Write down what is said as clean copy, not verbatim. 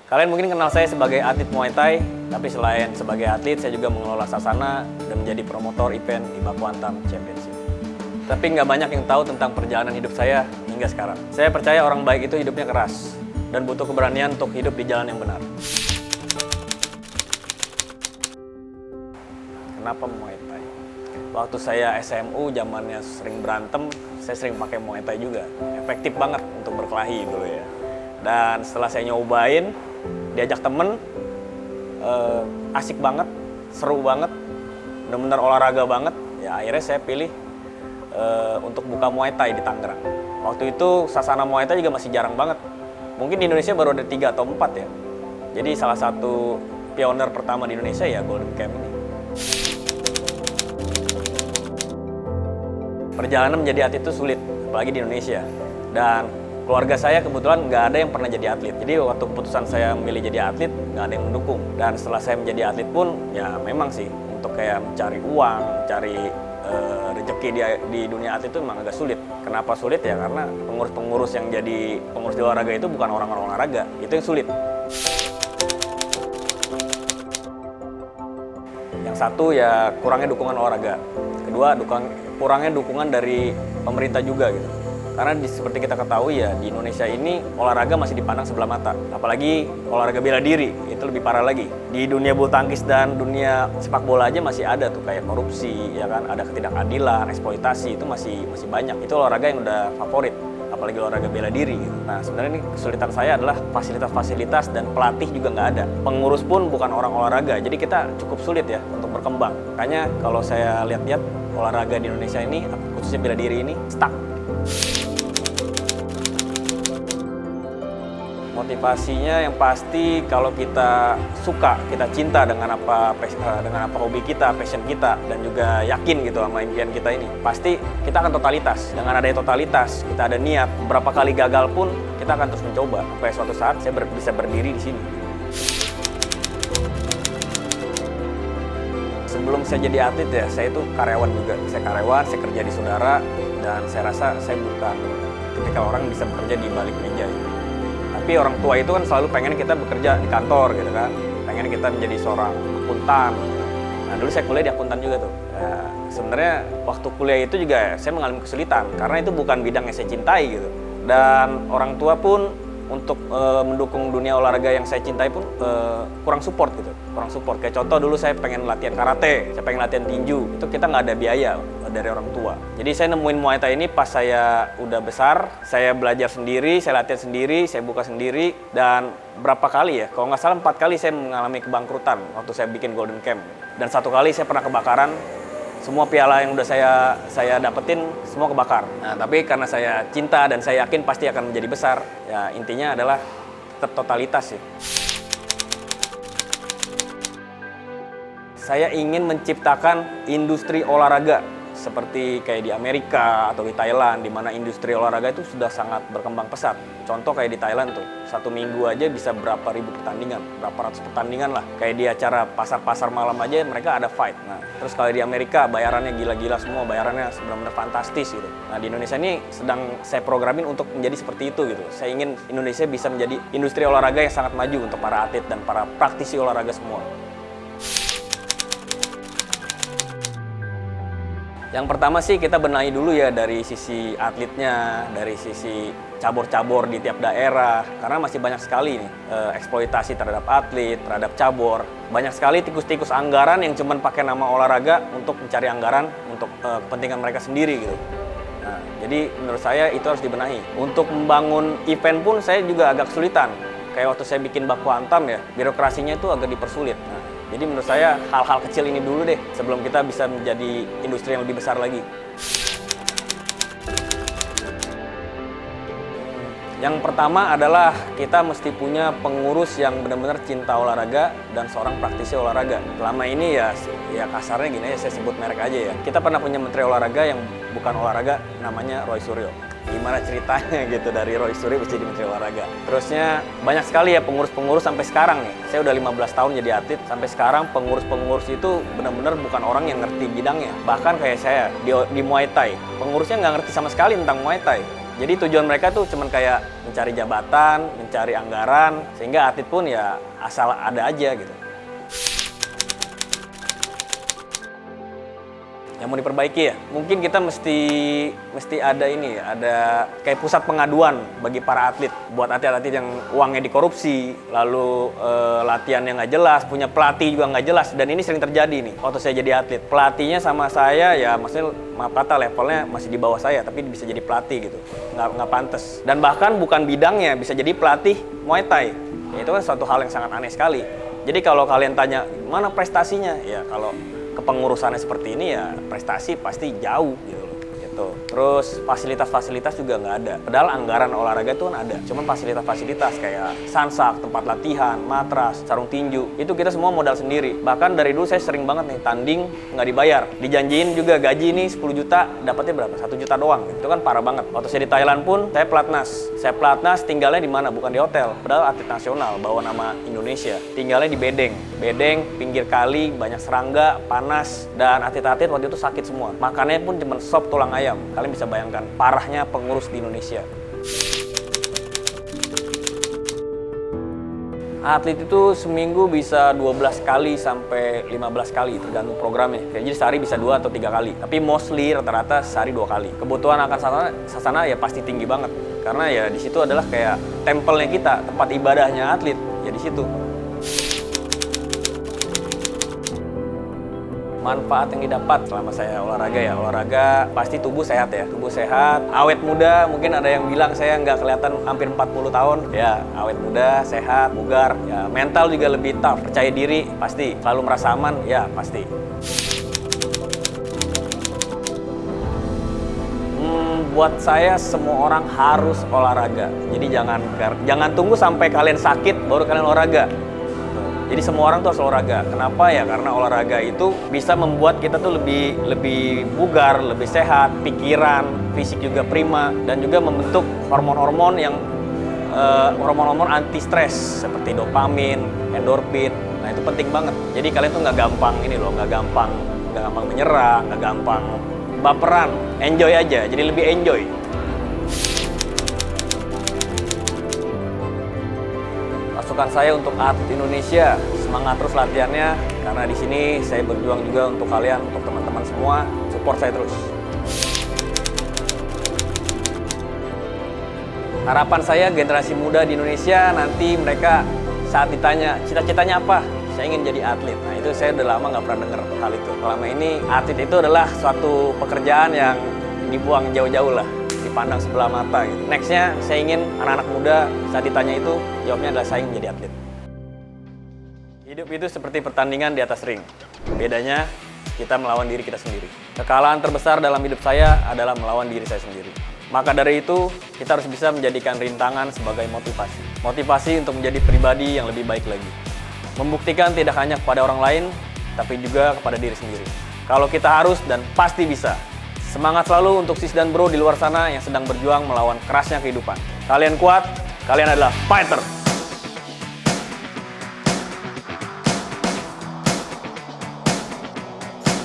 Kalian mungkin kenal saya sebagai atlet Muay Thai, tapi selain sebagai atlet, saya juga mengelola sasana dan menjadi promotor event di Baku Hantam Championship. Tapi nggak banyak yang tahu tentang perjalanan hidup saya hingga sekarang. Saya percaya orang baik itu hidupnya keras dan butuh keberanian untuk hidup di jalan yang benar. Kenapa Muay Thai? Waktu saya SMU, zamannya sering berantem, saya sering pakai Muay Thai juga. Efektif banget untuk berkelahi dulu ya. Dan setelah saya nyobain, diajak temen, asik banget, seru banget, benar-benar olahraga banget. Ya akhirnya saya pilih untuk buka Muay Thai di Tangerang. Waktu itu sasana Muay Thai juga masih jarang banget. Mungkin di Indonesia baru ada 3 atau 4 ya. Jadi salah satu pioner pertama di Indonesia ya Golden Camp ini. Perjalanan menjadi atlet itu sulit, apalagi di Indonesia. Dan keluarga saya kebetulan nggak ada yang pernah jadi atlet. Jadi waktu keputusan saya memilih jadi atlet, nggak ada yang mendukung. Dan setelah saya menjadi atlet pun, ya memang sih, untuk kayak mencari uang, mencari rezeki di dunia atlet itu memang agak sulit. Kenapa sulit ya? Karena pengurus-pengurus yang jadi pengurus di olahraga itu bukan orang-orang olahraga. Itu yang sulit. Yang satu ya kurangnya dukungan olahraga. Kedua, kurangnya dukungan dari pemerintah juga gitu. Karena seperti kita ketahui ya, di Indonesia ini olahraga masih dipandang sebelah mata. Apalagi olahraga bela diri, itu lebih parah lagi. Di dunia bulu tangkis dan dunia sepak bola aja masih ada tuh kayak korupsi, ya kan, ada ketidakadilan, eksploitasi, itu masih banyak. Itu olahraga yang udah favorit, apalagi olahraga bela diri gitu. Nah sebenarnya ini kesulitan saya adalah fasilitas-fasilitas dan pelatih juga nggak ada. Pengurus pun bukan orang olahraga, jadi kita cukup sulit ya untuk berkembang. Makanya kalau saya lihat-lihat olahraga di Indonesia ini, khususnya bela diri ini, stuck. Motivasinya yang pasti kalau kita suka, kita cinta dengan apa hobi kita, passion kita, dan juga yakin gitu sama impian kita ini, pasti kita akan totalitas. Dengan adanya totalitas, kita ada niat, berapa kali gagal pun kita akan terus mencoba sampai suatu saat saya bisa berdiri di sini. Sebelum saya jadi atlet ya, saya itu karyawan juga. Saya karyawan, saya kerja di Saudara, dan saya rasa saya bukan tipikal orang yang bisa bekerja di balik meja. Tapi orang tua itu kan selalu pengen kita bekerja di kantor gitu kan, pengen kita menjadi seorang akuntan. Nah dulu saya kuliah di akuntan juga tuh. Ya, sebenarnya waktu kuliah itu juga saya mengalami kesulitan karena itu bukan bidang yang saya cintai gitu. Dan orang tua pun untuk mendukung dunia olahraga yang saya cintai pun kurang support gitu, kurang support. Kayak contoh dulu saya pengen latihan karate, saya pengen latihan tinju, itu kita nggak ada biaya dari orang tua. Jadi saya nemuin Muay Thai ini pas saya udah besar, saya belajar sendiri, saya latihan sendiri, saya buka sendiri, dan berapa kali ya, kalau nggak salah 4 kali saya mengalami kebangkrutan waktu saya bikin Golden Camp. Dan 1 kali saya pernah kebakaran. Semua piala yang udah saya dapetin semua kebakar. Nah, tapi karena saya cinta dan saya yakin pasti akan menjadi besar, ya intinya adalah tetap totalitas sih. Saya ingin menciptakan industri olahraga seperti kayak di Amerika atau di Thailand, di mana industri olahraga itu sudah sangat berkembang pesat. Contoh kayak di Thailand tuh, 1 minggu aja bisa berapa ribu pertandingan, berapa ratus pertandingan lah. Kayak di acara pasar-pasar malam aja mereka ada fight. Nah, terus kalau di Amerika bayarannya gila-gila semua, bayarannya benar-benar fantastis gitu. Nah, di Indonesia ini sedang saya programin untuk menjadi seperti itu gitu. Saya ingin Indonesia bisa menjadi industri olahraga yang sangat maju untuk para atlet dan para praktisi olahraga semua. Yang pertama sih kita benahi dulu ya dari sisi atletnya, dari sisi cabur-cabur di tiap daerah. Karena masih banyak sekali nih eksploitasi terhadap atlet, terhadap cabur. Banyak sekali tikus-tikus anggaran yang cuma pakai nama olahraga untuk mencari anggaran untuk kepentingan mereka sendiri gitu. Nah, jadi menurut saya itu harus dibenahi. Untuk membangun event pun saya juga agak kesulitan. Kayak waktu saya bikin Baku Hantam ya, birokrasinya itu agak dipersulit. Nah, jadi menurut saya hal-hal kecil ini dulu deh sebelum kita bisa menjadi industri yang lebih besar lagi. Yang pertama adalah kita mesti punya pengurus yang benar-benar cinta olahraga dan seorang praktisi olahraga. Selama ini ya kasarnya gini ya, saya sebut merek aja ya. Kita pernah punya menteri olahraga yang bukan olahraga, namanya Roy Suryo. Gimana ceritanya gitu dari Roy Suryo bisa jadi menteri olahraga. Terusnya banyak sekali ya pengurus-pengurus sampai sekarang nih. Saya udah 15 tahun jadi atlet, sampai sekarang pengurus-pengurus itu benar-benar bukan orang yang ngerti bidangnya. Bahkan kayak saya di Muay Thai, pengurusnya nggak ngerti sama sekali tentang Muay Thai. Jadi tujuan mereka tuh cuman kayak mencari jabatan, mencari anggaran, sehingga atlet pun ya asal ada aja gitu. Yang mau diperbaiki ya, mungkin kita mesti ada ini ya, ada kayak pusat pengaduan bagi para atlet, buat atlet-atlet yang uangnya dikorupsi, lalu latihannya nggak jelas, punya pelatih juga nggak jelas, dan ini sering terjadi nih. Waktu saya jadi atlet, pelatihnya sama saya ya, maksudnya maaf kata levelnya masih di bawah saya, tapi bisa jadi pelatih gitu, nggak pantas. Dan bahkan bukan bidangnya, bisa jadi pelatih Muay Thai. Ya, itu kan suatu hal yang sangat aneh sekali. Jadi kalau kalian tanya mana prestasinya, ya kalau kepengurusannya seperti ini ya prestasi pasti jauh gitu loh. Terus fasilitas-fasilitas juga nggak ada. Padahal anggaran olahraga itu kan ada. Cuman fasilitas-fasilitas kayak sansak, tempat latihan, matras, sarung tinju, itu kita semua modal sendiri. Bahkan dari dulu saya sering banget nih tanding nggak dibayar. Dijanjiin juga gaji nih 10 juta, dapatnya berapa? 1 juta doang. Itu kan parah banget. Waktu saya di Thailand pun saya pelatnas. Saya pelatnas tinggalnya di mana? Bukan di hotel. Padahal atlet nasional bawa nama Indonesia. Tinggalnya di bedeng. Bedeng, pinggir kali, banyak serangga, panas, dan atlet-atlet waktu itu sakit semua. Makannya pun cuma sop tulang ayam. Kalian bisa bayangkan parahnya pengurus di Indonesia. Atlet itu seminggu bisa 12 kali sampai 15 kali tergantung programnya. Jadi sehari bisa 2 atau 3 kali. Tapi mostly rata-rata sehari 2 kali. Kebutuhan akan sasana ya pasti tinggi banget. Karena ya di situ adalah kayak tempelnya kita, tempat ibadahnya atlet. Ya di situ. Manfaat yang didapat selama saya olahraga pasti tubuh sehat ya, tubuh sehat, awet muda. Mungkin ada yang bilang saya nggak kelihatan hampir 40 tahun ya, awet muda, sehat, bugar ya, mental juga lebih tough, percaya diri pasti, selalu merasa aman ya pasti. Buat saya semua orang harus olahraga, jadi jangan tunggu sampai kalian sakit baru kalian olahraga. Jadi semua orang tuh harus olahraga. Kenapa ya? Karena olahraga itu bisa membuat kita tuh lebih bugar, lebih sehat, pikiran, fisik juga prima, dan juga membentuk hormon-hormon yang hormon-hormon anti stres seperti dopamin, endorfin. Nah itu penting banget. Jadi kalian tuh nggak gampang menyerah, nggak gampang baperan. Enjoy aja. Jadi lebih enjoy. Masukan saya untuk atlet Indonesia, semangat terus latihannya, karena di sini saya berjuang juga untuk kalian, untuk teman-teman semua, support saya terus. Harapan saya generasi muda di Indonesia nanti mereka saat ditanya cita-citanya apa, saya ingin jadi atlet. Nah itu saya udah lama nggak pernah dengar hal itu. Selama ini atlet itu adalah suatu pekerjaan yang dibuang jauh-jauh lah, dipandang sebelah mata gitu. Nextnya saya ingin anak-anak muda saat ditanya itu jawabnya adalah saya ingin menjadi atlet. Hidup itu seperti pertandingan di atas ring. Bedanya kita melawan diri kita sendiri. Kekalahan terbesar dalam hidup saya adalah melawan diri saya sendiri. Maka dari itu kita harus bisa menjadikan rintangan sebagai motivasi. Motivasi untuk menjadi pribadi yang lebih baik lagi. Membuktikan tidak hanya kepada orang lain, tapi juga kepada diri sendiri. Kalau kita harus dan pasti bisa. Semangat selalu untuk sis dan bro di luar sana yang sedang berjuang melawan kerasnya kehidupan. Kalian kuat, kalian adalah fighter.